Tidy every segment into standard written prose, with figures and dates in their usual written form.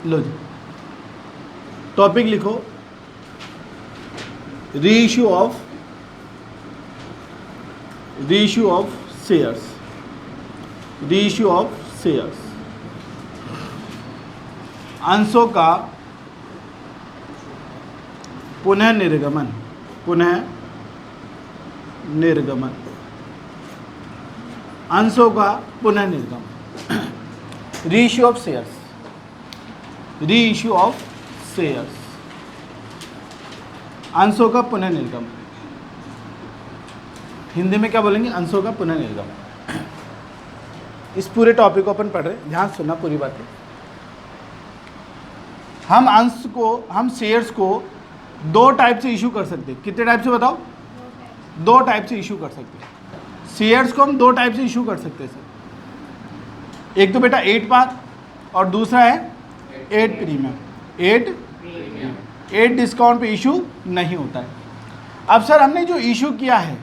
लो जी, topic लिखो, reissue of shares, reissue of shares, अंशों का पुनः निर्गमन, अंशों का पुनः निर्गमन, reissue of shares, reissue of shares, अंशों का पुनः निर्गमन, हिंदी में क्या बोलेंगे? अंशों का पुनः निर्गमन। इस पूरे टॉपिक को अपन पढ़ रहे हैं, ध्यान सुनना पूरी बातें। हम शेयर्स को दो टाइप से इशू कर सकते हैं। कितने टाइप से बताओ? दो टाइप से इशू कर सकते हैं। शेयर्स को हम दो टाइप से इशू कर सकते हैं सर। एक तो बेटा 8 पार और दूसरा है 8 प्रीमियम। 8 डिस्काउंट पे इशू नहीं होता है। अब सर हमने जो इशू किया है,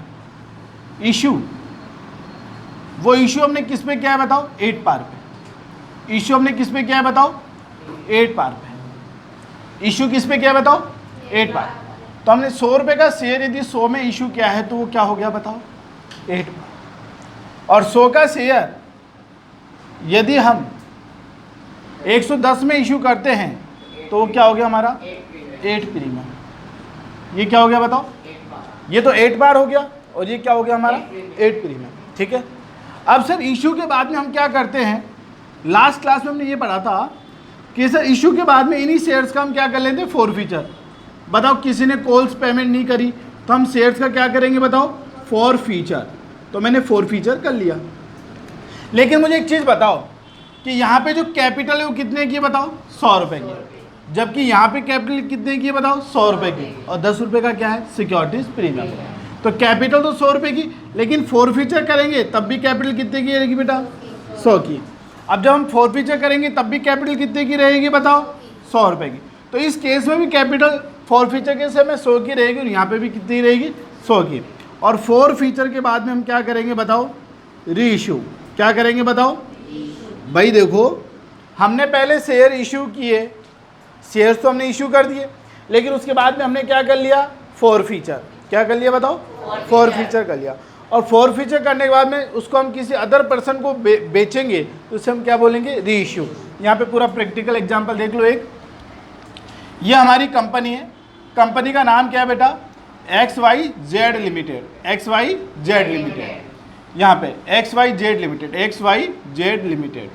वो इशू हमने किस पे किया है बताओ? 8 पार पे। इशू हमने किस पे किया है बताओ? 8 पार पे। इशू किस पे किया है बताओ? 8 पार। तो हमने 100 रुपये का शेयर यदि 100 में इशू किया है तो वो क्या हो गया बताओ? 8 पार। और 100 का शेयर यदि हम 110 में इशू करते हैं तो वो क्या हो गया हमारा? 8 प्रीमियम। ये क्या हो गया बताओ? ये तो 8 बार हो गया और ये क्या हो गया हमारा? 8 प्रीमियम। ठीक है। अब सर इशू के बाद में हम क्या करते हैं? लास्ट क्लास में हमने ये पढ़ा था कि सर इशू के बाद में इन्हीं शेयर्स का हम क्या कर लेते हैं? फॉरफीचर। बताओ किसी ने कॉल्स पेमेंट नहीं करी तो हम शेयर्स का क्या करेंगे बताओ? फॉरफीचर। तो मैंने फॉरफीचर कर लिया। लेकिन मुझे एक चीज़ बताओ कि यहाँ पे जो कैपिटल है वो कितने की बताओ? 100 रुपये की। जबकि यहाँ पे कैपिटल कितने की बताओ? 100 रुपये की। और 10 रुपये का क्या है? Securities premium. तो कैपिटल तो 100 रुपये की, लेकिन फॉरफीचर करेंगे तब भी कैपिटल कितने की रहेगी बेटा? 100 की। अब जब हम फॉरफीचर करेंगे तब भी कैपिटल कितने की रहेगी बताओ? 100 रुपये की। तो इस केस में भी कैपिटल फॉरफीचर के समय 100 की रहेगी और यहाँ पे भी कितनी रहेगी? 100 की। और फॉरफीचर के बाद में हम क्या करेंगे बताओ? रीइश्यू। क्या करेंगे बताओ? भाई देखो, हमने पहले शेयर इशू किए, शेयर्स तो हमने इशू कर दिए, लेकिन उसके बाद में हमने क्या कर लिया? फॉरफीचर। क्या कर लिया बताओ? फॉरफीचर कर लिया। और फॉरफीचर करने के बाद में उसको हम किसी अदर पर्सन को बेचेंगे तो उसे हम क्या बोलेंगे? रीइश्यू। यहाँ पे पूरा प्रैक्टिकल एग्जांपल देख लो। एक ये हमारी कंपनी है, कंपनी का नाम क्या है बेटा? XYZ limited. XYZ limited. यहाँ पे XYZ लिमिटेड।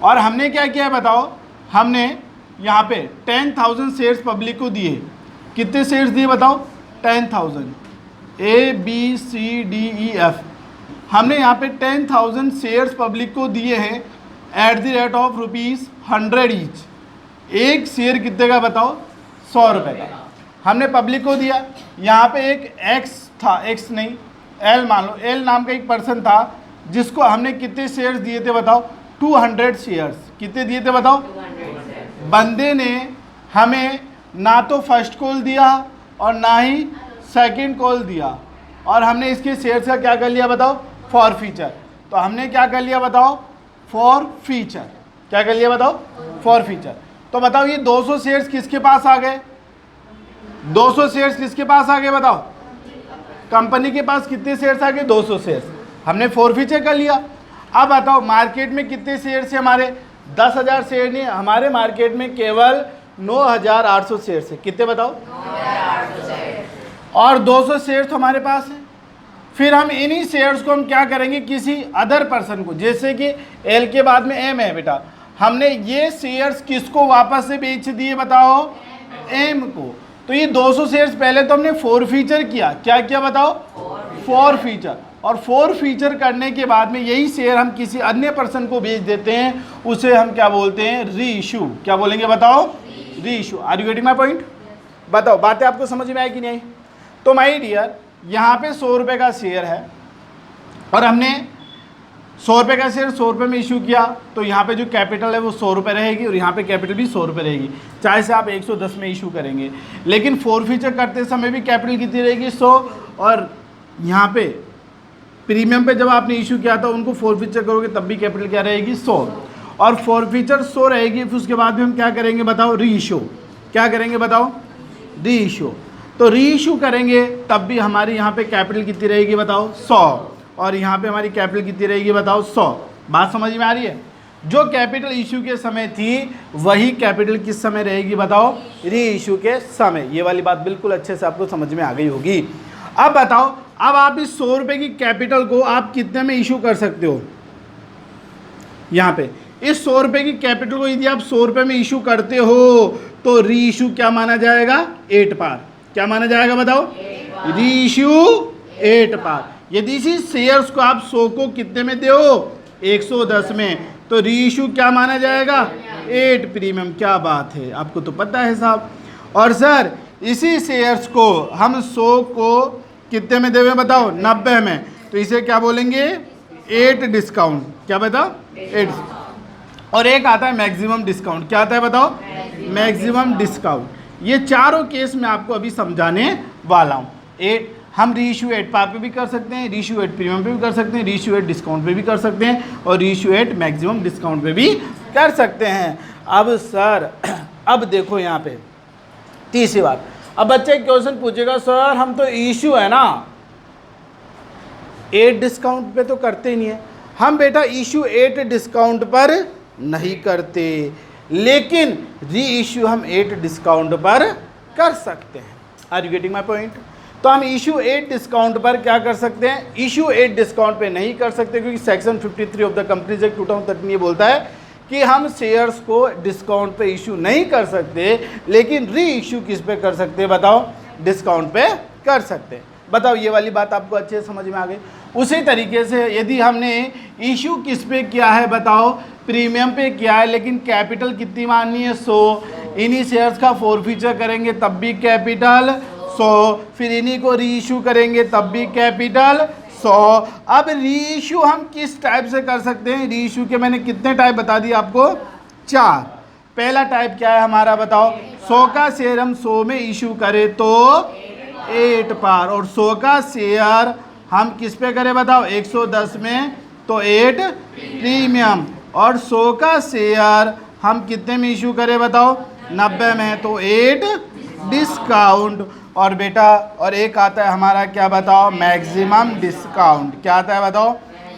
और हमने क्या किया है बताओ? हमने यहाँ पे 10,000 शेयर्स पब्लिक को दिए। कितने शेयर्स दिए बताओ? 10,000। ABCDEF। हमने यहाँ पे 10,000 शेयर्स पब्लिक को दिए हैं @ ₹100 ईच। एक शेयर कितने का बताओ? 100 रुपये का हमने पब्लिक को दिया। यहाँ पे एक X था, X नहीं L मान लो, L नाम का एक पर्सन था जिसको हमने कितने शेयर्स दिए थे बताओ? 200 शेयर्स। कितने दिए थे बताओ? बंदे ने हमें ना तो फर्स्ट कॉल दिया और ना ही सेकंड कॉल दिया, और हमने इसके शेयर्स का क्या कर लिया बताओ? फॉरफीचर। तो हमने क्या कर लिया बताओ? फॉरफीचर। क्या कर लिया बताओ? फॉरफीचर। तो बताओ ये 200 शेयर्स किसके पास आ गए? 200 शेयर्स किसके पास आ गए बताओ? कंपनी के पास कितने शेयर्स आ गए? 200 शेयर्स। हमने फॉरफीचर कर लिया। अब बताओ मार्केट में कितने शेयर्स है हमारे? 10,000 शेयर नहीं, हमारे मार्केट में केवल 9,800 शेयर्स है। कितने बताओ? 9,800। और 200 शेयर्स हमारे पास है। फिर हम इन्हीं शेयर्स को हम क्या करेंगे? किसी अदर पर्सन को, जैसे कि एल के बाद में एम है बेटा, हमने ये शेयर्स किसको वापस से बेच दिए बताओ? एम को। तो ये 200 शेयर्स पहले तो हमने फॉरफीचर किया। क्या किया बताओ? फॉरफीचर। और फॉरफीचर करने के बाद में यही शेयर हम किसी अन्य पर्सन को बेच देते हैं, उसे हम क्या बोलते हैं? रीइश्यू। क्या बोलेंगे बताओ? Reissue. Are you getting my point? बताओ बातें आपको समझ में आई कि नहीं? तो माय डियर, यहाँ पे 100 रुपये का शेयर है और हमने 100 रुपये का शेयर 100 रुपये में इशू किया, तो यहाँ पे जो कैपिटल है वो 100 रुपये रहेगी और यहाँ पे कैपिटल भी 100 रुपये रहेगी, चाहे से आप 110 में इशू करेंगे। लेकिन फॉरफीचर करते समय भी कैपिटल कितनी रहेगी? 100। और यहाँ पे प्रीमियम पे जब आपने इशू किया था उनको फॉरफीचर करोगे तब भी कैपिटल क्या रहेगी? 100। और फॉरफीचर 100 रहेगी, फिर उसके बाद भी हम क्या करेंगे बताओ, री इशू। क्या करेंगे बताओ, री इशू। तो री इशू करेंगे तब भी हमारी यहाँ पे कैपिटल कितनी रहेगी बताओ, 100, और यहाँ पे हमारी कैपिटल कितनी रहेगी बताओ, 100। बात समझ में आ रही है? जो कैपिटल इशू के समय थी वही कैपिटल किस समय रहेगी बताओ, री इशू के समय। ये वाली बात बिल्कुल अच्छे से आपको समझ में आ गई होगी। अब बताओ, अब आप इस 100 रुपये की कैपिटल को आप कितने में इशू कर सकते हो? यहाँ पे इस 100 रुपये की कैपिटल को यदि आप 100 रुपये में इशू करते हो तो री इशू क्या माना जाएगा, 8 पार। क्या माना जाएगा बताओ, री इशू 8 पार। यदि इसी शेयर्स को आप 100 को कितने में दो, 110 में, तो री इशू क्या माना जाएगा, 8 प्रीमियम। क्या बात है, आपको तो पता है साहब। और सर इसी शेयर्स को हम 100 को कितने में देवे बताओ, 90 में, तो इसे क्या बोलेंगे, 8 डिस्काउंट। क्या बताओ, 8। और एक आता है मैक्सिमम डिस्काउंट। क्या आता है बताओ, मैक्सिमम डिस्काउंट। ये चारों केस मैं आपको अभी समझाने वाला हूँ। 8 हम री इशू 8 पार पे भी कर सकते हैं, री इशू 8 प्रीमियम पे भी कर सकते हैं, री इशू 8 डिस्काउंट पे भी कर सकते हैं, और री इशू 8 मैक्सिमम डिस्काउंट पे भी कर सकते हैं। अब सर अब देखो यहाँ पे तीसरी बात, अब बच्चे क्वेश्चन पूछेगा, सर हम तो इशू है ना 8 डिस्काउंट पे तो करते ही नहीं है। हम बेटा इशू 8 डिस्काउंट पर नहीं करते, लेकिन री इशू हम 8 डिस्काउंट पर कर सकते हैं। Are you getting my point? तो हम इशू 8 डिस्काउंट पर क्या कर सकते हैं, इशू 8 डिस्काउंट पे नहीं कर सकते, क्योंकि section 53 of the companies act 2013 ये बोलता है कि हम शेयर्स को डिस्काउंट पे इशू नहीं कर सकते, लेकिन री इशू किस पे कर सकते हैं बताओ, डिस्काउंट पे कर सकते हैं। बताओ, ये वाली बात आपको अच्छे से समझ में आ गई। उसी तरीके से यदि हमने इशू किस पे किया है बताओ, प्रीमियम पे किया है, लेकिन कैपिटल कितनी माननी है, 100, इन्हीं शेयर्स का फॉरफीचर करेंगे तब भी कैपिटल 100, फिर इन्हीं को री इशू करेंगे तब भी कैपिटल 100। अब री इशू हम किस टाइप से कर सकते हैं, री इशू के मैंने कितने टाइप बता दिए आपको, 4। पहला टाइप क्या है हमारा बताओ, 100 का शेयर हम 100 में इशू करें तो 8 पार, और 100 का शेयर हम किस पे करें बताओ, 110 में, तो 8 प्रीमियम, और 100 का शेयर हम कितने में इशू करें बताओ, 90 में, तो 8 डिस्काउंट। और बेटा और एक आता है हमारा क्या बताओ, मैक्सिमम डिस्काउंट। क्या आता है बताओ,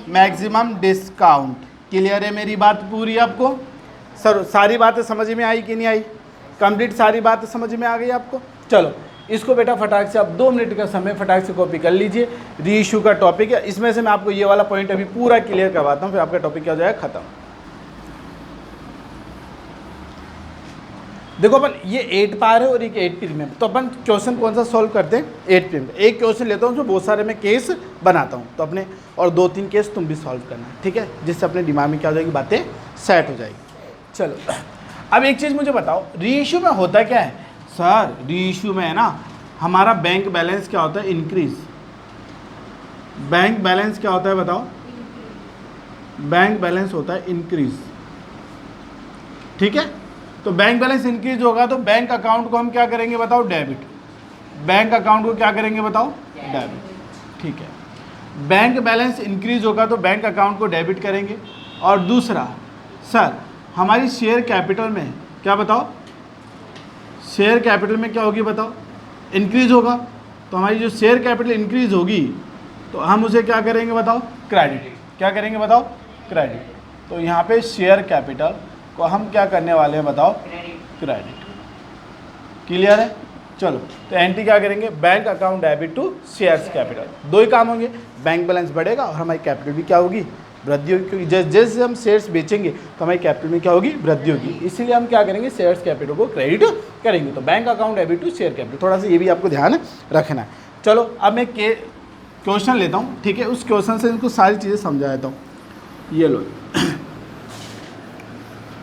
मैक्सिमम डिस्काउंट। क्लियर है मेरी बात पूरी आपको? सर सारी बातें समझ में आई कि नहीं आई? कंप्लीट सारी बातें समझ में आ गई आपको? चलो इसको बेटा फटाक से आप 2 मिनट का समय फटाक से कॉपी कर लीजिए। री इशू का टॉपिक है, इसमें से मैं आपको ये वाला पॉइंट अभी पूरा क्लियर करवाता हूँ, फिर आपका टॉपिक क्या हो जाएगा, खत्म। देखो अपन ये 8 पार है और एक 8 प्रीमियम, तो अपन क्वेश्चन कौन सा सॉल्व करते हैं, 8 प्रीमियम। एक क्वेश्चन लेता हूँ जो बहुत सारे मैं केस बनाता हूँ, तो अपने और 2-3 केस तुम भी सॉल्व करना, ठीक है, जिससे अपने दिमाग में क्या हो जाएगी, बातें सेट हो जाएगी। चलो अब एक चीज़ मुझे बताओ, री इशू में होता क्या है सर? री इशू में है ना हमारा बैंक बैलेंस क्या होता है, इंक्रीज। बैंक बैलेंस क्या होता है बताओ, बैंक बैलेंस होता है इंक्रीज, ठीक है। तो बैंक बैलेंस इंक्रीज होगा तो बैंक अकाउंट को हम क्या करेंगे बताओ, डेबिट। बैंक अकाउंट को क्या करेंगे बताओ, डेबिट, ठीक है। बैंक बैलेंस इंक्रीज होगा तो बैंक अकाउंट को डेबिट करेंगे। और दूसरा सर हमारी शेयर कैपिटल में क्या बताओ, शेयर कैपिटल में क्या होगी बताओ, इंक्रीज होगा, तो हमारी जो शेयर कैपिटल इंक्रीज होगी तो हम उसे क्या करेंगे बताओ, क्रेडिट। क्या करेंगे बताओ, क्रेडिट। तो यहाँ पे शेयर कैपिटल को हम क्या करने वाले हैं बताओ, क्रेडिट। क्लियर है? चलो तो एंट्री क्या करेंगे, bank account debit to shares capital. 2 ही काम होंगे, बैंक बैलेंस बढ़ेगा और हमारी कैपिटल भी क्या होगी, वृद्धि होगी, क्योंकि जैसे हम शेयर्स बेचेंगे तो हमारी कैपिटल में क्या होगी, वृद्धि होगी। इसीलिए हम क्या करेंगे, शेयर्स कैपिटल को क्रेडिट करेंगे। तो bank account debit to share capital, थोड़ा सा ये भी आपको ध्यान रखना है। चलो अब मैं क्वेश्चन लेता हूँ, ठीक है, उस क्वेश्चन से इनको सारी चीज़ें समझा देता हूँ। ये लो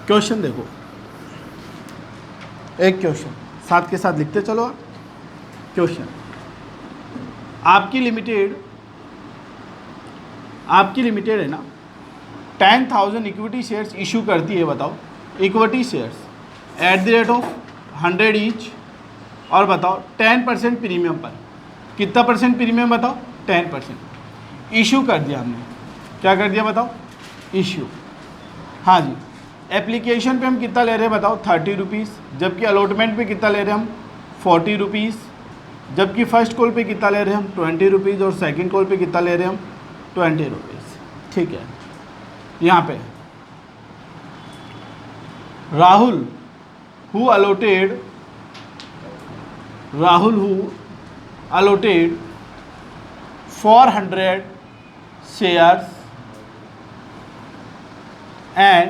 क्वेश्चन देखो, एक क्वेश्चन साथ के साथ लिखते चलो। क्वेश्चन, आपकी लिमिटेड है ना 10,000 इक्विटी शेयर्स इशू करती है बताओ, equity shares at the rate of 100 each, और बताओ 10% प्रीमियम पर। कितना परसेंट प्रीमियम बताओ, 10%। इशू कर दिया हमने, क्या कर दिया बताओ, इशू। हाँ जी, एप्लीकेशन पे हम कितना ले रहे हैं बताओ 30 रुपीज़, जबकि अलॉटमेंट पे कितना ले रहे हैं हम 40 रुपीज़, जबकि फर्स्ट कॉल पे कितना ले रहे हैं हम 20 रुपीज़ और सेकंड कॉल पे कितना ले रहे हैं हम 20 रुपीज़। ठीक है, यहाँ पे Rahul who allotted 400 shares and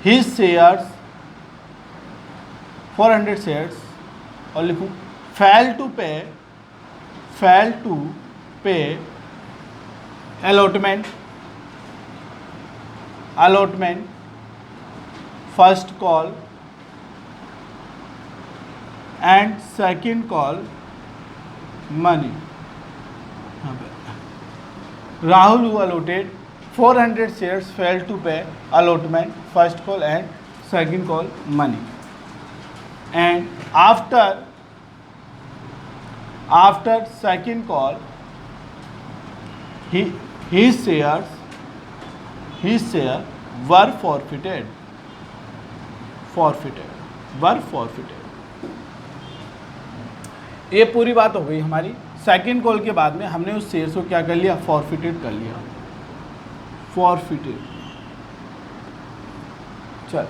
his shares 400 shares और लिखूँ fail to pay allotment first call and second call money। Rahul who allotted 400 shares failed to pay allotment first call and second call money, and after second call his share were forfeited। ये पूरी बात हो गई हमारी। Second call के बाद में हमने उस शेयर्स को क्या कर लिया, फॉरफिटेड कर लिया, फॉरफिटेड। चल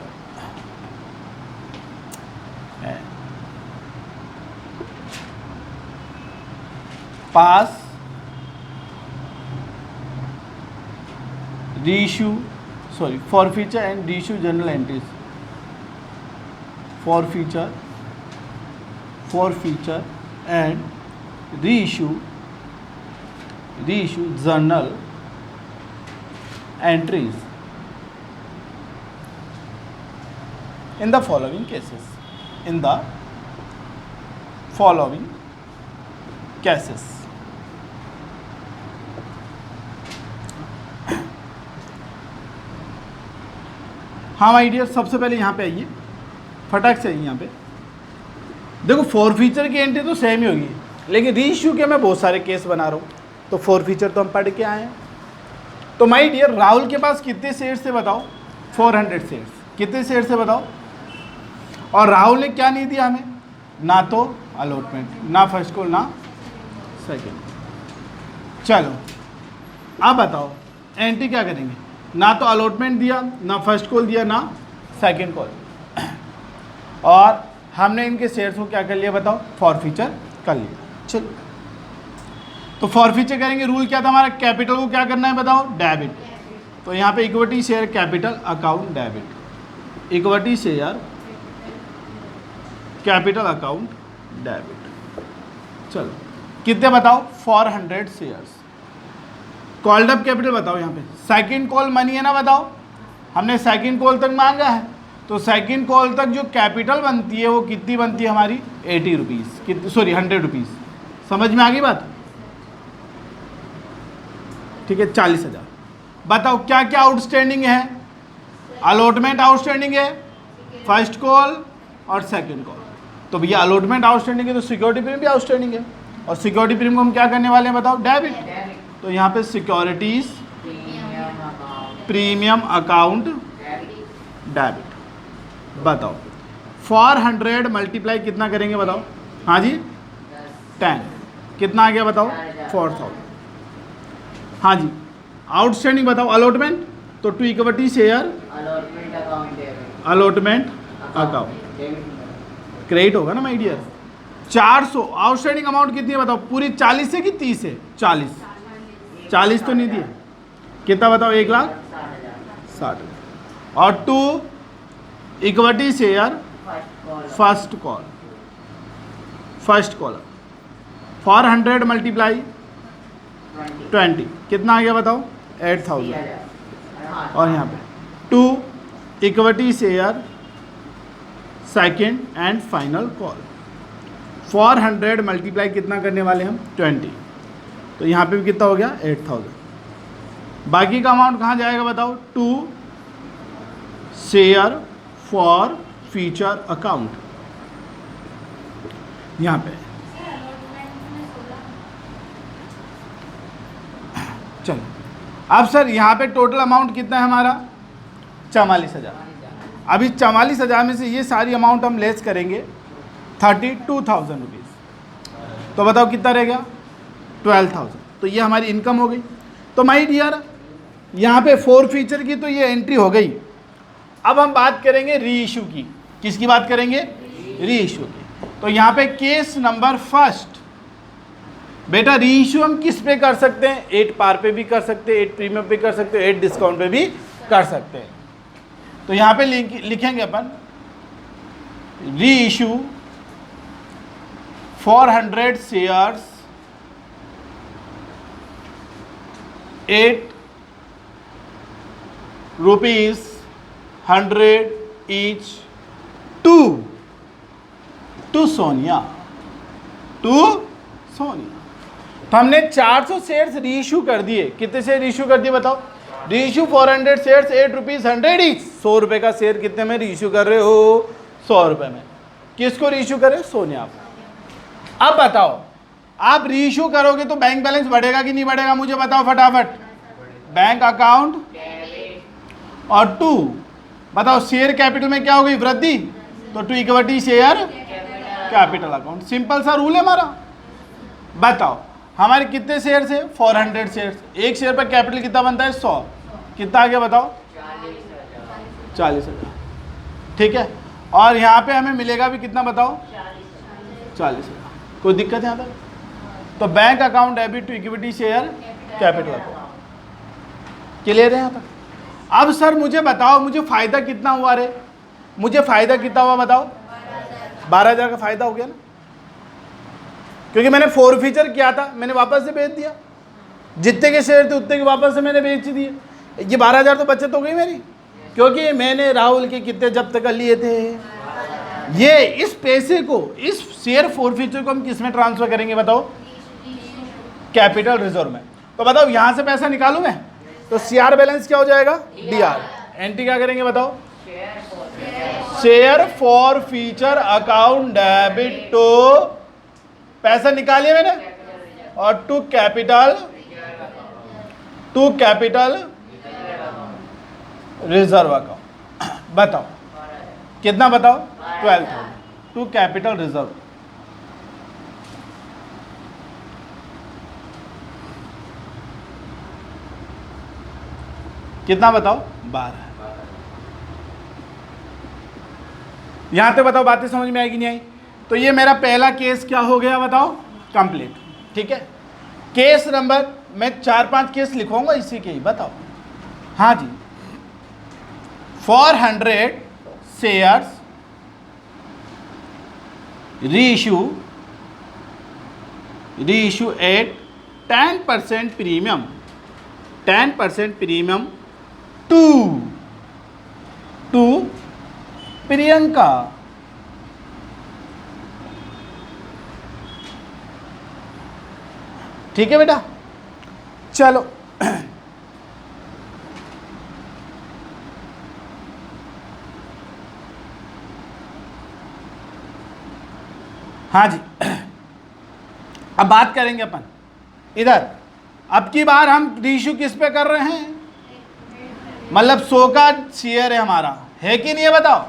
पास reissue forfeiture and reissue journal entries, forfeiture and reissue journal entries in the following cases, हाँ माय डियर, सबसे पहले यहाँ पे आइए, फटाक से आइए यहाँ पे। देखो फॉरफीचर की एंट्री तो सेम ही होगी, लेकिन रीइश्यू के मैं बहुत सारे केस बना रहा हूँ, तो फॉरफीचर तो हम पढ़ के आए हैं। तो माय डियर, राहुल के पास कितने शेयर्स थे बताओ, 400 शेयर्स। कितने शेयर्स थे बताओ, और राहुल ने क्या नहीं दिया हमें, ना तो अलॉटमेंट, ना फर्स्ट कॉल, ना सेकेंड। चलो अब बताओ एंट्री क्या करेंगे, ना तो अलॉटमेंट दिया, ना फर्स्ट कॉल दिया, ना सेकंड कॉल, और हमने इनके शेयर्स को क्या कर लिया बताओ, फॉरफीचर कर लिया। चलो तो फॉरफीचर करेंगे, रूल क्या था हमारा, कैपिटल को क्या करना है बताओ, डेबिट। तो यहाँ पे equity share capital account debit, equity share capital account debit. चलो कितने बताओ, 400 शेयर्स। कॉल्ड अप कैपिटल बताओ, यहाँ पे सेकंड कॉल मनी है ना बताओ, हमने सेकंड कॉल तक मांगा है, तो सेकंड कॉल तक जो कैपिटल बनती है वो कितनी बनती है हमारी, 80 रुपीज़, सॉरी 100 रुपीज़। समझ में आ गई बात, ठीक है। 40,000। बताओ क्या क्या आउटस्टैंडिंग है, अलॉटमेंट आउटस्टैंडिंग है, फर्स्ट कॉल और सेकंड कॉल। तो भैया अलॉटमेंट आउटस्टैंडिंग है तो सिक्योरिटी प्रीमियम भी आउटस्टैंडिंग है, और सिक्योरिटी प्रीमियम को हम क्या करने वाले हैं बताओ, डेबिट। तो यहाँ पे सिक्योरिटीज प्रीमियम अकाउंट डेबिट। बताओ 400 मल्टीप्लाई कितना करेंगे बताओ, हाँ जी 10, कितना आ गया बताओ, 4000। हाँ जी आउटस्टैंडिंग बताओ, अलॉटमेंट तो to equity share allotment account credit होगा ना माय डियर। 400 आउटस्टैंडिंग अमाउंट कितनी है बताओ, पूरी 40 है कि 30 है, 40 तो नहीं दिया, कितना बताओ, 1,60,000। और to equity share first call 400 multiply 20 कितना आ गया बताओ, 8,000। और यहाँ पे to equity share second and final call 400 multiply कितना करने वाले हम, 20। तो यहाँ पे भी कितना हो गया, 8,000। बाकी का अमाउंट कहाँ जाएगा बताओ, to share forfeiture account. यहाँ पे चलो अब सर यहाँ पे टोटल अमाउंट कितना है हमारा, 44,000। अभी 44,000 में से ये सारी अमाउंट हम लेस करेंगे 32,000 रुपीज़, तो बताओ कितना रह गया 12,000। तो ये हमारी इनकम हो गई। तो माय डियर यहाँ पे 4 फीचर की तो ये एंट्री हो गई। अब हम बात करेंगे री इशू की। किसकी बात करेंगे? री इशू की। तो यहाँ पे केस नंबर फर्स्ट, बेटा री इशू हम किस पे कर सकते हैं? 8 पार पे भी कर सकते हैं, 8 प्रीमियम पे कर सकते हैं, 8 डिस्काउंट पे भी कर सकते हैं। तो यहाँ पे लिखेंगे अपन reissue 400 shares 8 rupees 100 each to Sonia, तो हमने 400 शेयर्स रीइश्यू कर दिए। कितने शेयर रीइश्यू कर दिए बताओ? Reissue 400 shares 8 rupees 100 each. 100 रुपए का शेयर कितने में रीइश्यू कर रहे हो? 100 रुपए में। किसको रीइश्यू कर रहे हो? सोनिया को। अब बताओ, आप रीइश्यू करोगे तो बैंक बैलेंस बढ़ेगा कि नहीं बढ़ेगा? मुझे बताओ फटाफट। बैंक अकाउंट और 2 बताओ शेयर कैपिटल में क्या हो गई? वृद्धि। तो 2 equity share capital account. Simple सा रूल है हमारा। बताओ हमारे कितने शेयर है? 400 शेयर। एक शेयर पर कैपिटल कितना बनता है? 100। कितना आ गया बताओ? 40,000। ठीक है। और यहाँ पे हमें मिलेगा भी कितना बताओ? 40,000। कोई दिक्कत है यहाँ पर? तो bank account debit to equity share capital account. Clear है यहाँ पर? अब सर मुझे बताओ, मुझे फायदा कितना हुआ रे? मुझे फायदा कितना हुआ बताओ? 12,000 का फायदा हो गया ना, क्योंकि मैंने 4 फीचर किया था, मैंने वापस से बेच दिया। जितने के शेयर थे उतने के वापस से मैंने बेच दिए। ये 12,000 तो बचत हो गई मेरी, क्योंकि मैंने राहुल के कितने जब्त कर लिए थे। ये इस पैसे को, इस शेयर 4 फीचर को हम किस में ट्रांसफर करेंगे बताओ? कैपिटल रिजर्व में। तो बताओ यहाँ से पैसा निकालूं मैं, तो सीआर बैलेंस क्या हो जाएगा? डीआर। एंट्री क्या करेंगे बताओ? Share 4 forfeiture account debit to, पैसा निकालिए मैंने, और टू कैपिटल रिजर्व अकाउंट। बताओ कितना बताओ? 12,000 टू कैपिटल रिजर्व। कितना बताओ? 12। यहां तक बताओ बातें समझ में आएगी नहीं आई? तो ये मेरा पहला केस क्या हो गया बताओ? कंप्लीट। ठीक है। केस नंबर, मैं 4-5 केस लिखूंगा इसी के ही। बताओ। हाँ जी, 400 shares reissue at 10% premium, 10% premium to Priyanka. ठीक है बेटा, चलो। हाँ जी, अब बात करेंगे अपन इधर। अब की बार हम रीइश्यू किस पे कर रहे हैं? मतलब 100 का शेयर है हमारा, है कि नहीं है बताओ?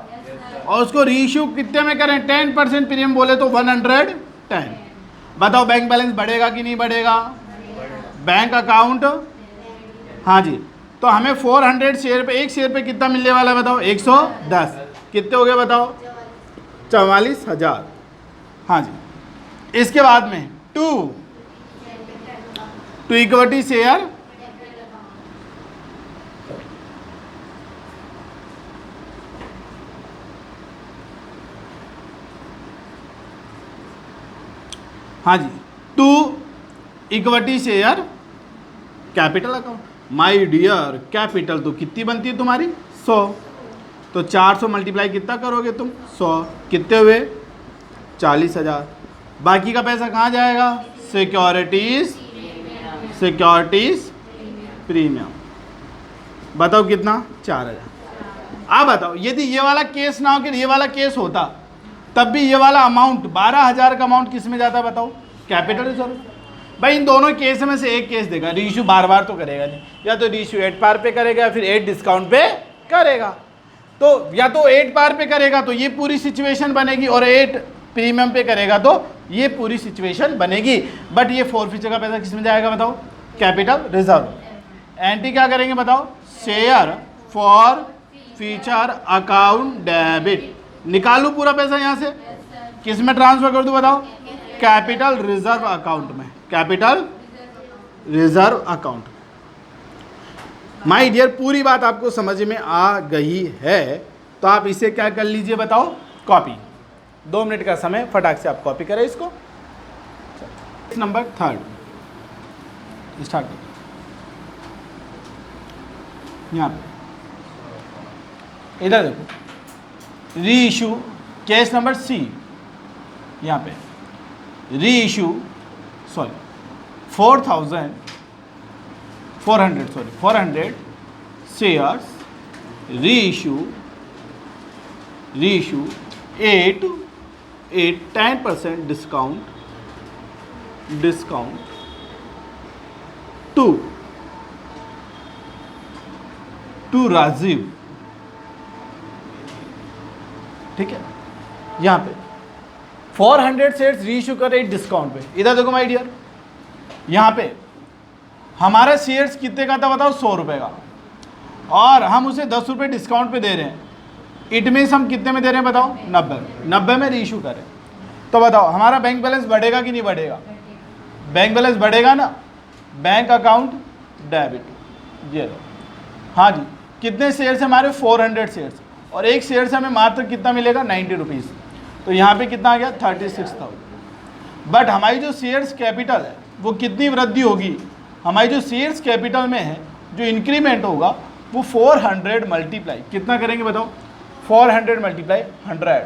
और उसको रीइश्यू कितने में करें? 10% प्रीमियम बोले तो 110। बताओ बैंक बैलेंस बढ़ेगा कि नहीं बढ़ेगा? बैंक अकाउंट, हाँ जी। तो हमें 400 शेयर पे, एक शेयर पे कितना मिलने वाला है बताओ? 110। कितने हो गए बताओ? 44,000। हाँ जी। इसके बाद में टू इक्विटी शेयर हाँ जी, to equity share capital account. My dear, capital तो कितनी बनती है तुम्हारी? 100। तो 400 मल्टीप्लाई कितना करोगे तुम? 100। कितने हुए? 40,000। बाकी का पैसा कहाँ जाएगा? Securities premium. बताओ कितना? 4,000। अब बताओ यदि ये वाला केस ना हो कि ये वाला केस होता, तब भी ये वाला अमाउंट 12,000 का अमाउंट किस में जाता है बताओ? Capital reserve. भाई इन दोनों केस में से एक केस देगा, रीइश्यू बार बार तो करेगा नहीं, या तो रीइश्यू 8 पार पे करेगा या फिर 8 डिस्काउंट पे करेगा। तो या तो 8 पार पे करेगा तो ये पूरी सिचुएशन बनेगी, और 8 प्रीमियम पे करेगा तो ये पूरी सिचुएशन बनेगी। बट ये फॉरफीचर का पैसा किस में जाएगा बताओ? Capital reserve. एंटी क्या करेंगे बताओ? Share forfeiture account debit. निकालू पूरा पैसा यहाँ से, किस में ट्रांसफर कर दूँ बताओ? कैपिटल रिजर्व अकाउंट में, capital reserve account. My dear, पूरी बात आपको समझ में आ गई है तो आप इसे क्या कर लीजिए बताओ? कॉपी। 2 मिनट का समय, फटाक से आप कॉपी करें इसको। नंबर 3 स्टार्ट करें। यहाँ पे इधर देखो, री इशू केस नंबर C। यहाँ पे री इशू 400 शेयर्स, री इशू 10% डिस्काउंट टू राजीव। ठीक है, यहाँ पे 400 शेयर्स री इशू कर रहे डिस्काउंट पे। इधर देखो माय डियर, यहाँ पे हमारा शेयर्स कितने का था बताओ? 100 रुपये का, और हम उसे 10 रुपये डिस्काउंट पे दे रहे हैं। इट मीन्स हम कितने में दे रहे हैं बताओ? 90 में री इशू करें तो बताओ हमारा बैंक बैलेंस बढ़ेगा कि नहीं बढ़ेगा? बैंक बैलेंस बढ़ेगा ना। बैंक अकाउंट डेबिट, ये लो। हाँ जी, कितने शेयर्स है हमारे? 400 शेयर्स, और एक शेयर से हमें मात्र कितना मिलेगा? 90 रुपीज़। तो यहाँ पे कितना आ गया? 36,000। बट हमारी जो शेयर्स कैपिटल है वो कितनी वृद्धि होगी? हमारी जो शेयर्स कैपिटल में है जो इंक्रीमेंट होगा वो 400 मल्टीप्लाई कितना करेंगे बताओ? 400 मल्टीप्लाई 100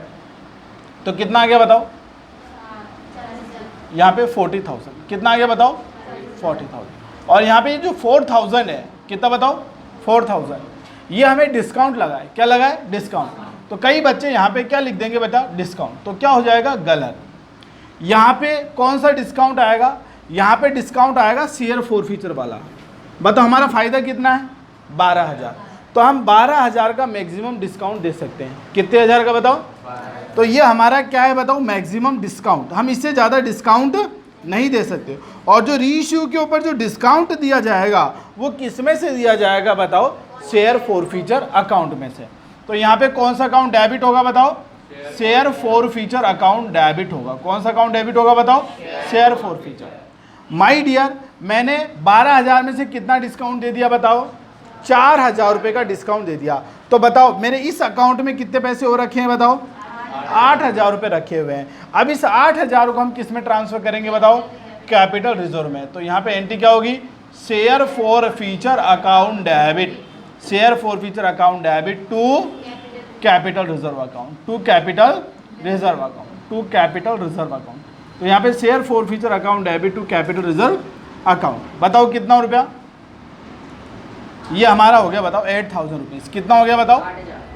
तो कितना आ गया बताओ? यहाँ पे 40,000। कितना आ गया बताओ? 40,000। और यहाँ पे ये जो 4,000 है कितना बताओ? 4,000। ये हमें डिस्काउंट लगा है। क्या लगा है? डिस्काउंट। तो कई बच्चे यहाँ पे क्या लिख देंगे बेटा? डिस्काउंट। तो क्या हो जाएगा? गलत। यहाँ पे कौन सा डिस्काउंट आएगा? यहाँ पे डिस्काउंट आएगा शेयर फॉरफीचर वाला। बताओ हमारा फ़ायदा कितना है? 12,000। तो हम 12,000 का मैक्सिमम डिस्काउंट दे सकते हैं। कितने हज़ार का बताओ? तो ये हमारा क्या है बताओ? Maximum discount. हम इससे ज़्यादा डिस्काउंट नहीं दे सकते। और जो री इशू के ऊपर जो डिस्काउंट दिया जाएगा वो किस में से दिया जाएगा बताओ? शेयर फॉरफीचर अकाउंट में से। तो यहाँ पे कौन सा अकाउंट डेबिट होगा बताओ? शेयर फॉरफीचर अकाउंट डेबिट होगा। कौन सा अकाउंट डेबिट होगा बताओ? Share forfeiture. माय डियर, मैंने 12,000 में से कितना डिस्काउंट दे दिया बताओ? 4,000 रुपये का डिस्काउंट दे दिया। तो बताओ मेरे इस अकाउंट में कितने पैसे हो रखे हैं बताओ? 8,000 रुपये रखे हुए हैं। अब इस 8,000 को हम किस में ट्रांसफर करेंगे बताओ? कैपिटल रिजर्व में। तो यहाँ पे एंट्री क्या होगी? Share forfeiture account debit, share forfeiture account debit to capital reserve account, to capital reserve account, to capital reserve account. तो यहाँ पे share forfeiture account debit to capital reserve account. बताओ कितना रुपया? ये हमारा हो गया बताओ 8,000 रुपीज़। कितना हो गया बताओ?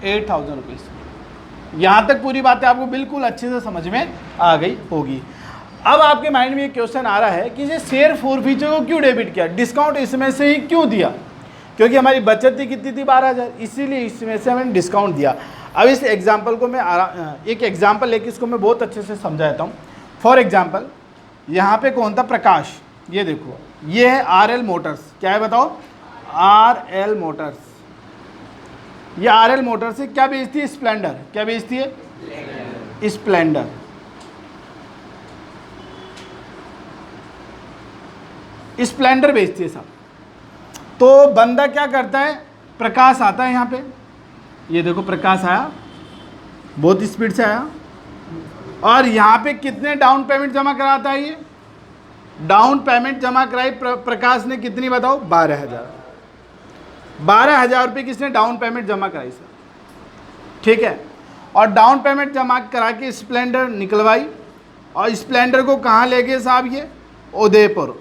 8,000 रुपीज़। यहाँ तक पूरी बातें आपको बिल्कुल अच्छे से समझ में आ गई होगी। अब आपके माइंड में ये क्वेश्चन आ रहा है कि ये शेयर फॉरफीचर को क्यों डेबिट किया? डिस्काउंट इसमें से ही क्यों दिया? क्योंकि हमारी बचत थी कितनी थी? 12,000, इसीलिए इसमें से हमने डिस्काउंट दिया। अब इस एग्जाम्पल को मैं एक एग्जाम्पल लेके इसको मैं बहुत अच्छे से समझाता हूँ। फॉर एग्जाम्पल यहाँ पे कौन था? प्रकाश। ये देखो, ये है RL मोटर्स। क्या है बताओ? RL Motors. ये RL मोटर्स से क्या बेचती है? स्प्लेंडर। क्या बेचती है? स्प्लेंडर। स्प्लेंडर बेचती है सब। तो बंदा क्या करता है? प्रकाश आता है यहाँ पे, ये देखो प्रकाश आया, बहुत स्पीड से आया, और यहाँ पे कितने डाउन पेमेंट जमा कराता है? ये डाउन पेमेंट जमा कराई प्रकाश ने कितनी बताओ? 12,000। 12,000 रुपये किसने डाउन पेमेंट जमा कराई सर? ठीक है। और डाउन पेमेंट जमा करा के स्प्लेंडर निकलवाई, और स्प्लेंडर को कहाँ ले गए साहब? ये उदयपुर।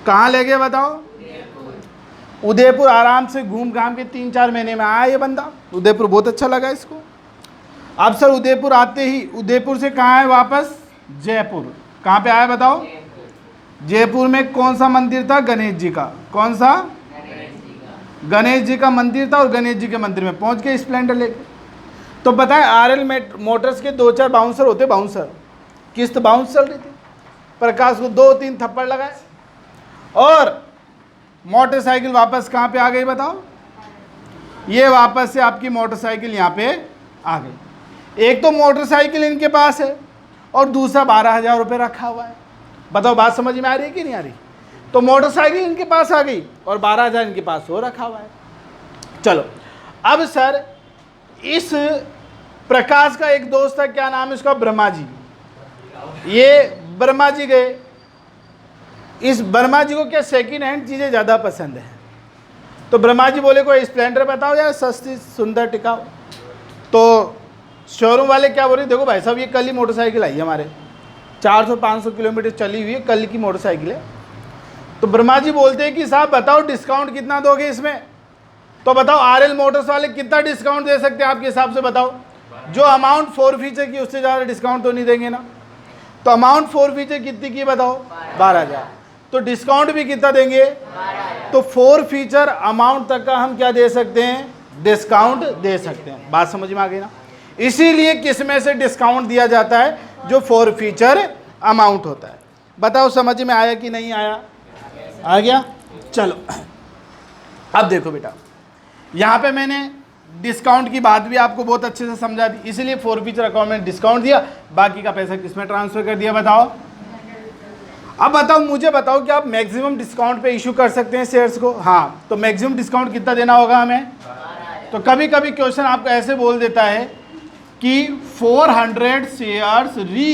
कहाँ ले गए बताओ? उदयपुर। आराम से घूम घाम के 3-4 महीने में आया ये बंदा। उदयपुर बहुत अच्छा लगा इसको। अब सर उदयपुर आते ही उदयपुर से कहाँ आए वापस? जयपुर। कहाँ पे आया बताओ? जयपुर में कौन सा मंदिर था? गणेश जी का। कौन सा? गणेश जी का मंदिर था और गणेश जी के मंदिर में पहुंच गए स्प्लेंडर लेके। तो बताएं आरएल मोटर्स के 2-4 बाउंसर होते, बाउंसर किस्त बाउंस चल रही थी, प्रकाश को 2-3 थप्पड़ लगाए और मोटरसाइकिल वापस कहाँ पे आ गई बताओ? ये वापस से आपकी मोटरसाइकिल यहाँ पे आ गई। एक तो मोटरसाइकिल इनके पास है और दूसरा 12,000 रुपये रखा हुआ है। बताओ बात समझ में आ रही है कि नहीं आ रही? तो मोटरसाइकिल इनके पास आ गई और 12,000 इनके पास हो रखा हुआ है। चलो अब सर इस प्रकाश का एक दोस्त है, क्या नाम है उसका? ब्रह्मा जी। ये ब्रह्मा जी गए, इस ब्रह्मा जी को क्या सेकंड हैंड चीज़ें ज़्यादा पसंद है। तो ब्रह्मा जी बोले कोई स्प्लेंडर बताओ यार सस्ती सुंदर टिकाऊ। तो शोरूम वाले क्या बोल रहे, देखो भाई साहब ये कल ही मोटरसाइकिल आई है हमारे, 400-500 किलोमीटर चली हुई है, कल की मोटरसाइकिल है। तो ब्रह्मा जी बोलते हैं कि साहब बताओ डिस्काउंट कितना दोगे इसमें? तो बताओ आरएल मोटर्स वाले कितना डिस्काउंट दे सकते हैं आपके हिसाब से बताओ? जो अमाउंट 4 फीचर की उससे ज़्यादा डिस्काउंट तो नहीं देंगे ना। तो अमाउंट 4 फीचर कितनी की बताओ? 12,000। तो डिस्काउंट भी कितना देंगे? तो 4 फीचर अमाउंट तक का हम क्या दे सकते हैं? डिस्काउंट दे सकते हैं। बात समझ में आ गई ना? इसीलिए किस में से डिस्काउंट दिया जाता है? जो 4 फीचर अमाउंट होता है। बताओ समझ में आया कि नहीं आया? आ गया। चलो अब देखो बेटा, यहाँ पे मैंने डिस्काउंट की बात भी आपको बहुत अच्छे से समझा दी, इसीलिए 4 फीचर अकाउंट में डिस्काउंट दिया, बाकी का पैसा किस में ट्रांसफर कर दिया बताओ? अब बताओ मुझे बताओ कि आप मैक्सिमम डिस्काउंट पे इशू कर सकते हैं शेयर्स को? हाँ। तो मैक्सिमम डिस्काउंट कितना देना होगा हमें? तो कभी कभी क्वेश्चन आपको ऐसे बोल देता है कि 400 शेयर्स री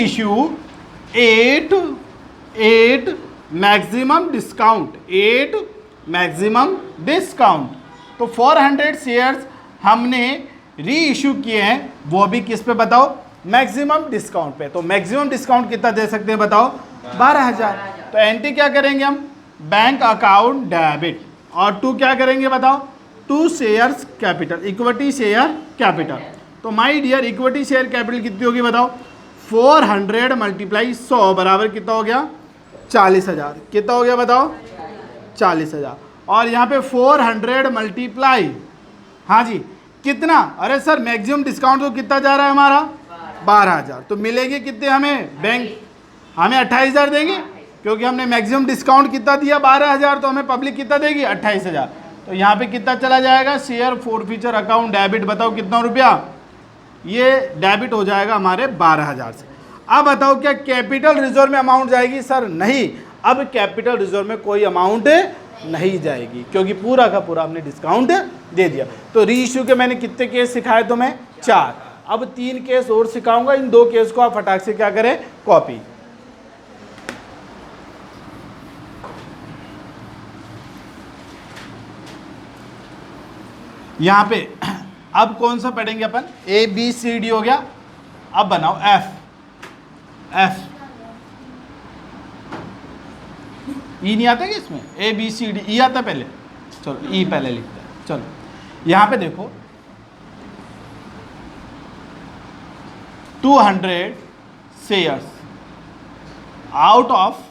issue 8 maximum discount, 8 maximum discount. तो 400 शेयर्स हमने री इशू किए हैं, वो भी किस पे बताओ? मैक्सिमम डिस्काउंट पे। तो मैक्सिमम डिस्काउंट कितना दे सकते हैं बताओ? 12,000। तो एंट्री क्या करेंगे हम? बैंक अकाउंट डेबिट, और टू क्या करेंगे बताओ? 2 shares capital, equity share capital. तो my dear equity share capital कितनी होगी बताओ? 400 मल्टीप्लाई 100 बराबर कितना हो गया? 40,000। कितना हो गया बताओ? 40,000। और यहाँ पे 400 मल्टीप्लाई, हाँ जी कितना? अरे सर मैक्सिमम डिस्काउंट तो कितना जा रहा है हमारा? 12,000। तो मिलेगी कितने हमें? बैंक हमें 28,000 देंगे, क्योंकि हमने मैक्सिमम डिस्काउंट कितना दिया? 12,000। तो हमें पब्लिक कितना देगी? 28,000। तो यहाँ पे कितना चला जाएगा? शेयर 4 फीचर अकाउंट डेबिट, बताओ कितना रुपया? ये डेबिट हो जाएगा हमारे 12,000 से। अब बताओ क्या कैपिटल रिजर्व में अमाउंट जाएगी? सर नहीं, अब कैपिटल रिजर्व में कोई अमाउंट नहीं जाएगी, क्योंकि पूरा का पूरा हमने डिस्काउंट दे दिया। तो री इशू के मैंने कितने केस सिखाए तुम्हें? 4। अब 3 केस और सिखाऊंगा, इन 2 केस को आप फटाक से क्या करें? कॉपी। यहां पे अब कौन सा पढ़ेंगे अपन? ABCD हो गया। अब बनाओ F। ई नहीं आता क्या इसमें? ABCD, ई आता पहले? चलो ई पहले लिखते हैं। चलो यहां पे देखो 200 शेयर्स आउट ऑफ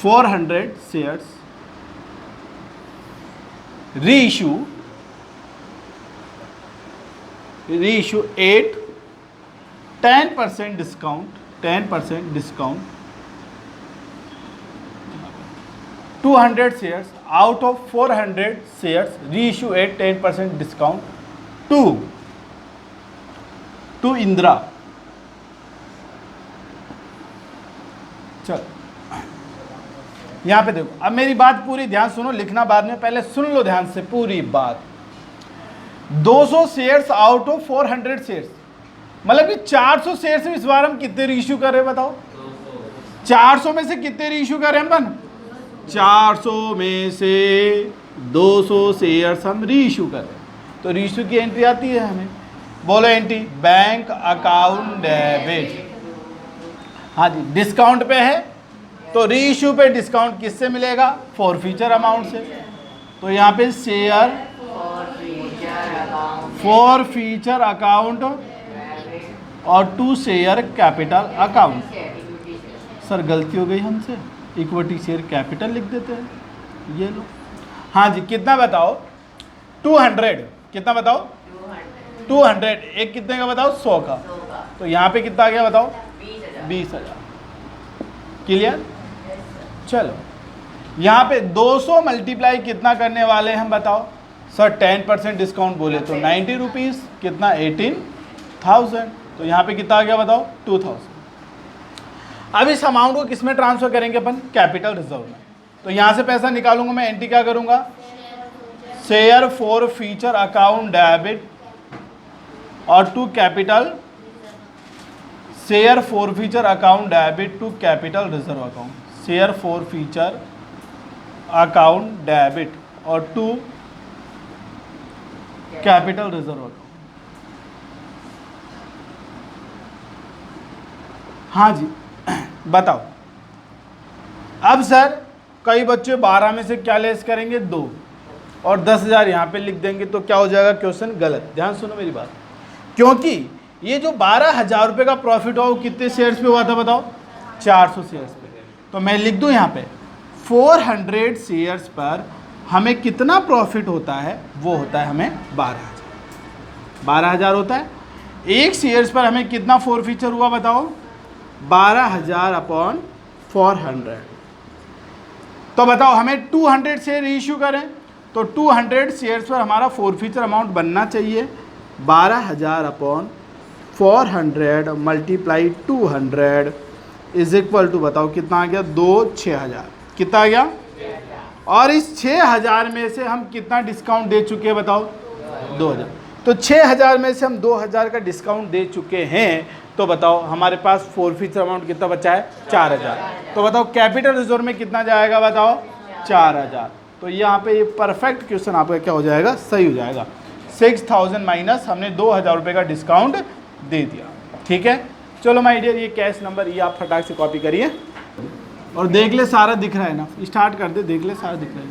400 शेयर्स री issue 8 10% discount 200 shares out of 400 shares री इशू 8 10% डिस्काउंट टू इंदिरा। चल यहां पे देखो, अब मेरी बात पूरी ध्यान सुनो, लिखना बाद में, पहले सुन लो ध्यान से पूरी बात। 200 शेयर्स आउट ऑफ 400 शेयर्स, मतलब कि 400 शेयर्स में इस बार हम कितने रीइश्यू कर रहे हैं बताओ? 400 में से कितने रीइश्यू कर रहे हैं अपन? 400 में से 200 शेयर्स हम रीइश्यू कर रहे हैं। तो रीइश्यू की एंट्री आती है हमें, बोलो एंट्री बैंक अकाउंट डेबिट। हाँ जी, डिस्काउंट पे है तो रीइश्यू पे डिस्काउंट किससे मिलेगा? 4 फीचर अमाउंट से। तो यहाँ पे शेयर 4 फीचर अकाउंट और 2 शेयर कैपिटल अकाउंट। सर गलती हो गई हमसे, इक्विटी शेयर कैपिटल लिख देते हैं। ये लो। हाँ जी, कितना बताओ? 200। कितना बताओ? 200। एक कितने का बताओ? 100 का। तो यहाँ पे कितना आ गया बताओ? 20,000। क्लियर? चलो, यहाँ पे 200 मल्टीप्लाई कितना करने वाले हैं हम बताओ? सर 10% डिस्काउंट बोले तो 90 रुपीज़, कितना? 18,000। तो यहाँ पे कितना आ गया बताओ? 2,000। अब इस अमाउंट को किस में ट्रांसफर करेंगे अपन? कैपिटल रिजर्व में। तो यहाँ से पैसा निकालूंगा मैं, एंट्री क्या करूंगा? Share forfeiture account debit और to capital, share forfeiture account debit to capital reserve account, share forfeiture account debit और टू कैपिटल रिजर्व अकाउंट। हाँ जी, बताओ। अब सर कई बच्चे 12 में से क्या लेस करेंगे? 2, और 10,000 यहाँ पे लिख देंगे, तो क्या हो जाएगा? क्वेश्चन गलत। ध्यान सुनो मेरी बात, क्योंकि ये जो 12,000 रुपये का प्रॉफिट हुआ वो कितने शेयर्स पे हुआ था बताओ? 400 शेयर्स पे। तो मैं लिख दूँ यहाँ पे 400 शेयर्स पर हमें कितना प्रॉफिट होता है? वो होता है हमें 12,000 होता है। एक शेयर्स पर हमें कितना फोरफीचर हुआ बताओ? 12,000 अपॉन 400। तो बताओ हमें 200 शेयर इशू करें तो 200 शेयर्स पर हमारा फोरफीचर अमाउंट बनना चाहिए 12,000 upon 400 multiply 200 is equal to, बताओ कितना आ गया? 6,000। कितना आ गया? और इस 6,000 में से हम कितना डिस्काउंट दे चुके हैं बताओ? 2,000। तो 6,000 में से हम 2,000 का डिस्काउंट दे चुके हैं, तो बताओ हमारे पास फोरफीचर अमाउंट कितना बचा है? 4,000। तो बताओ कैपिटल रिजर्व में कितना जाएगा बताओ? 4,000। तो यहाँ पे ये परफेक्ट क्वेश्चन आपका क्या हो जाएगा? सही हो जाएगा। 6,000 माइनस हमने 2,000 रुपये का डिस्काउंट दे दिया। ठीक है, चलो माय डियर, ये कैश नंबर ये आप फटाक से कॉपी करिए और देख ले सारा दिख रहा है ना? स्टार्ट कर दे, देख ले सारा दिख रहा है।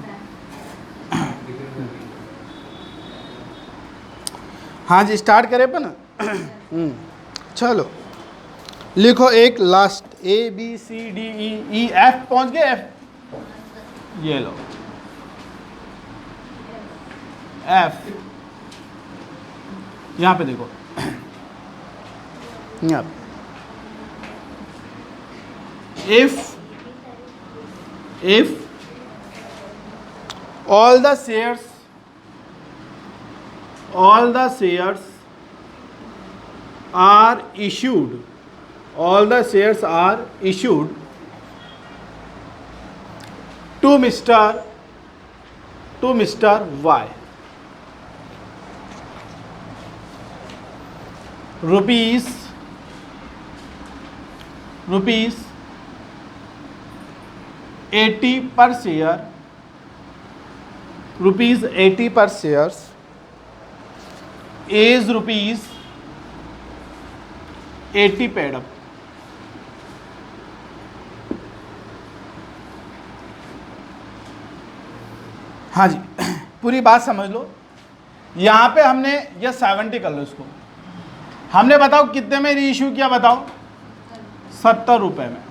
हाँ जी, स्टार्ट करें पर ना। चलो लिखो एक लास्ट, ABCDE F पहुंच गए? F, ये लो F, यहाँ पे देखो, यहाँ पे if all the shares are issued, all the shares are issued to Mr. Y, rupees 80 per share, rupees 80 per shares is rupees 80 paid up। हाँ जी, पूरी बात समझ लो। यहाँ पे हमने यह 70 कर लो इसको, हमने बताओ कितने में रीइश्यू किया बताओ? 70 रुपये में।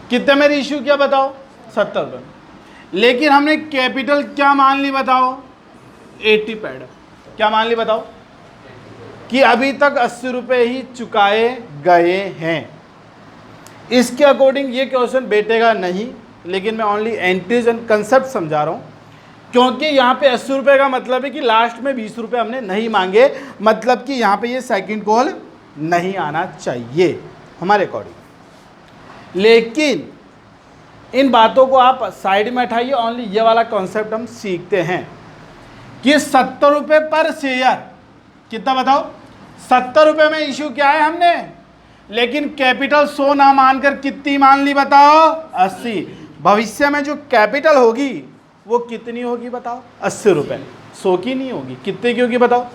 कितने में रीइश्यू किया बताओ? 70 रुपये में। लेकिन हमने कैपिटल क्या मान ली बताओ? 80 पेड। क्या मान ली बताओ? कि अभी तक 80 रुपये ही चुकाए गए हैं। इसके अकॉर्डिंग ये क्वेश्चन बैठेगा नहीं, लेकिन मैं ओनली एंट्रीज एंड कंसेप्ट समझा रहा हूँ, क्योंकि यहाँ पे 80 रुपये का मतलब है कि लास्ट में 20 रुपये हमने नहीं मांगे, मतलब कि यहाँ पे ये सेकंड कॉल नहीं आना चाहिए हमारे अकॉर्डिंग। लेकिन इन बातों को आप साइड में हटाइए, ओनली ये वाला कॉन्सेप्ट हम सीखते हैं कि 70 रुपये पर शेयर, कितना बताओ? 70 रुपये में इश्यू किया है हमने, लेकिन कैपिटल 100 ना मानकर कितनी मान ली बताओ? 80। भविष्य में जो कैपिटल होगी वो कितनी होगी बताओ? 80 रुपये। 100 की नहीं होगी, कितने की होगी बताओ?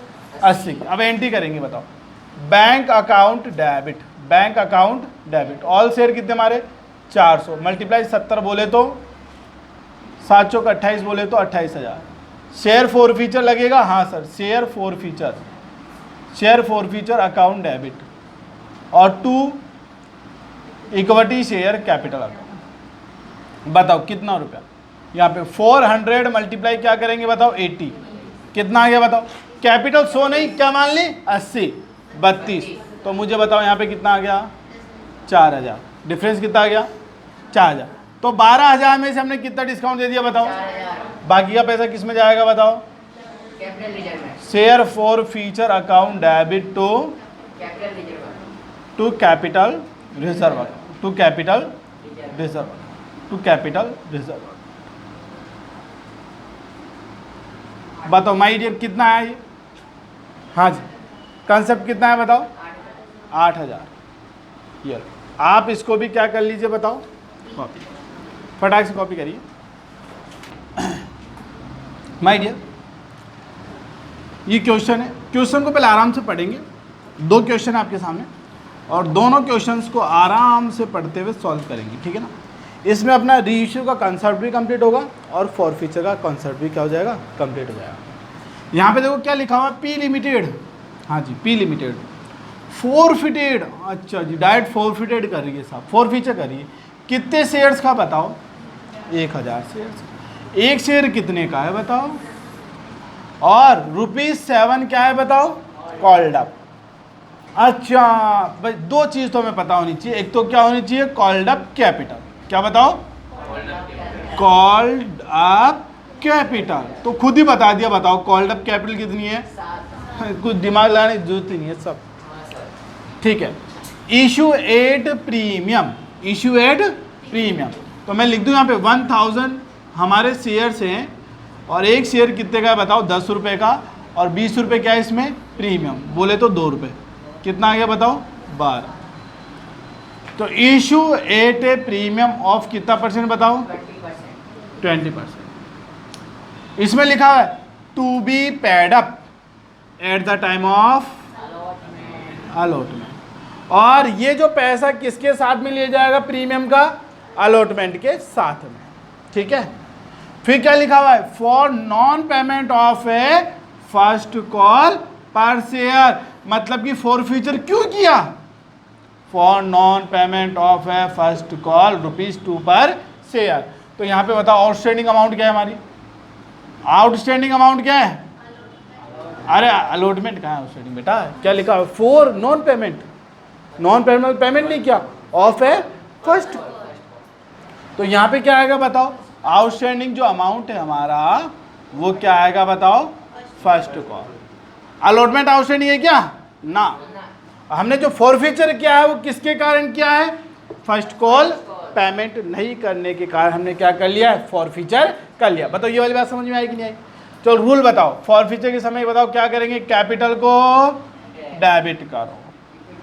80 की। अब एंट्री करेंगे बताओ, bank account debit, bank account debit, all share कितने हमारे? 400 मल्टीप्लाई 70 बोले तो 7 चौक 28 बोले तो 28,000। शेयर फॉर फीचर लगेगा? हाँ sir, share forfeiture account debit और to equity share capital account. बताओ कितना रुपया। यहाँ पे 400 मल्टीप्लाई क्या करेंगे बताओ 80, कितना आ गया बताओ। कैपिटल 100 नहीं, क्या मान ली 80, 32, तो मुझे बताओ यहाँ पे कितना आ गया 4000। डिफरेंस कितना आ गया 4000। तो 12000 में से हमने कितना डिस्काउंट दे दिया बताओ। बाकी का पैसा किस में जाएगा बताओ। Share forfeiture account debit to capital reserve, to capital reserve, to capital reserve. बताओ माई डियर कितना है ये। हाँ जी, कंसेप्ट कितना है बताओ 8000। ये आप इसको भी क्या कर लीजिए बताओ, कॉपी, फटाक से कॉपी करिए। माय डियर ये क्वेश्चन है, क्वेश्चन को पहले आराम से पढ़ेंगे। 2 क्वेश्चन है आपके सामने और दोनों क्वेश्चंस को आराम से पढ़ते हुए सॉल्व करेंगे, ठीक है ना। इसमें अपना रीइश्यू का कंसेप्ट भी कंप्लीट होगा और फॉरफीचर का कंसेप्ट भी क्या हो जाएगा, कंप्लीट हो जाएगा। यहाँ पे देखो क्या लिखा हुआ है, पी लिमिटेड। हाँ जी, पी लिमिटेड फॉरफिटेड। अच्छा जी, डायरेक्ट फॉरफिटेड कर रही है साहब, फॉरफीचर कर रही है। कितने शेयर्स का बताओ, 1000 शेयर्स। एक शेयर कितने का है बताओ, और ₹7 क्या है बताओ, कॉल्ड अप। अच्छा भाई 2 चीज़ तो हमें पता होनी चाहिए, एक तो क्या होनी चाहिए, कॉल्ड अप कैपिटल। क्या बताओ, कॉल्ड अप कैपिटल। तो खुद ही बता दिया, बताओ कॉल्ड अप कैपिटल कितनी है, कुछ दिमाग लगाने की जरूरत ही नहीं है सब, ठीक है। Issue at premium, issue at premium, तो मैं लिख दूं यहाँ पे 1000 हमारे शेयर्स हैं और एक शेयर कितने का है बताओ, 10 रुपये का, और 20 रुपये क्या है इसमें प्रीमियम, बोले तो 2 रुपये। कितना आ गया बताओ 12। तो issue at a premium of कितना परसेंट बताओ, 20%। इसमें लिखा है to be paid up at the time of allotment, और ये जो पैसा किसके साथ में लिया जाएगा, प्रीमियम का, अलॉटमेंट के साथ में, ठीक है। फिर क्या लिखा हुआ है, for non payment of A first call पर शेयर, मतलब कि फॉरफीचर क्यों किया, for non payment of A first call ₹2 पर शेयर। तो यहाँ पे बताओ आउटस्टैंडिंग अमाउंट क्या है हमारी, आउटस्टैंडिंग अमाउंट क्या है, अरे अलॉटमेंट कहाँ है आउटस्टैंडिंग बेटा, क्या लिखा है, for non payment, non payment payment नहीं किया ऑफ ए फर्स्ट। तो यहाँ पे क्या आएगा बताओ, आउटस्टैंडिंग जो अमाउंट है हमारा वो क्या आएगा बताओ, फर्स्ट कॉल। अलॉटमेंट आउटस्टैंडिंग है क्या ना, हमने जो फॉरफीचर किया है वो किसके कारण किया है, फर्स्ट कॉल पेमेंट नहीं करने के कारण हमने क्या कर लिया है, फॉरफीचर कर लिया। बताओ ये वाली बात समझ में आई कि नहीं आई। चलो रूल बताओ, फॉरफीचर के समय बताओ क्या करेंगे, कैपिटल को डेबिट करो,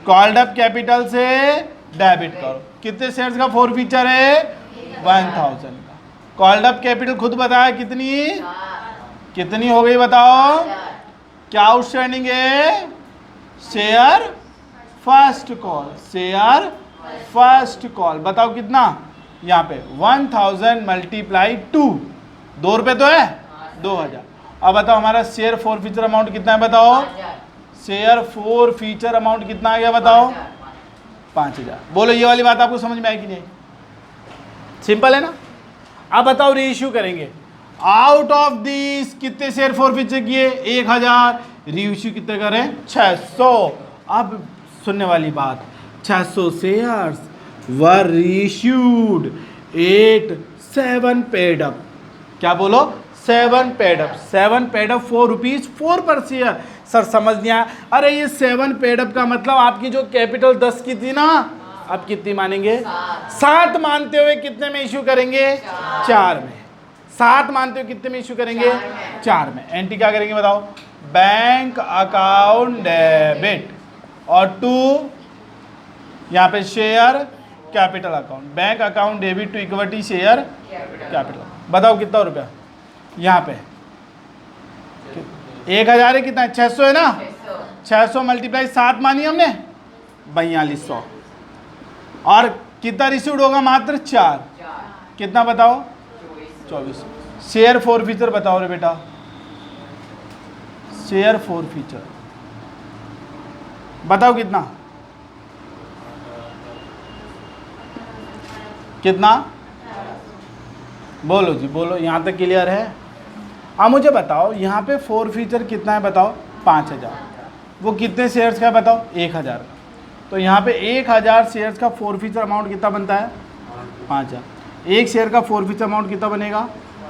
कॉल्ड अप कैपिटल से डेबिट करो। कितने शेयर्स का फॉरफीचर है, 1000 का। कॉल्ड अप कैपिटल खुद बताया कितनी, कितनी हो गई बताओ, क्या आउटस्टैंडिंग है, share first call, share first call. बताओ कितना, यहाँ पे 1000 मल्टीप्लाई 2 रुपये तो है 2000। अब बताओ हमारा शेयर फॉरफीचर अमाउंट कितना है बताओ, शेयर फॉरफीचर अमाउंट कितना आ गया बताओ, 5000। बोलो ये वाली बात आपको समझ में आई कि नहीं, सिंपल है ना। अब बताओ रीइश्यू करेंगे, आउट ऑफ दिस कितने शेयर फॉरफीचर किए, 1000, रीइश्यू कितने करें, 600। अब सुनने वाली बात, 600 shares were reissued at 7 paid up. क्या बोलो, 7 पेड अप, 7 पेड अप ₹4 पर शेयर। सर समझ नहीं आया, अरे ये 7 पेड अप का मतलब आपकी जो कैपिटल 10 की थी ना, आप कितनी मानेंगे, 7 मानते हुए कितने में इशू करेंगे, 4 में। 7 मानते हुए कितने में इशू करेंगे, 4 में। एंट्री क्या करेंगे बताओ, बैंक अकाउंट डेबिट, और 2 यहाँ पे share capital account, bank account debit to equity share capital. बताओ कितना रुपया, यहाँ पे 1000 है, कितना है, 600 है ना, 600 मल्टीप्लाई 7 मानी हमने, 4200। और कितना रिसीव्ड होगा, मात्र 4, कितना बताओ, 24। शेयर फॉरफीचर बताओ रे बेटा, शेयर फॉरफीचर बताओ कितना, कितना बोलो जी बोलो, यहाँ तक क्लियर है। अब मुझे बताओ यहाँ पे फोर फीचर कितना है बताओ, 5000। वो कितने शेयर्स का है बताओ, 1000 का। तो यहाँ पे 1000 शेयर्स का फोर फीचर अमाउंट कितना बनता है, 5000। एक शेयर का फोर फीचर अमाउंट कितना बनेगा,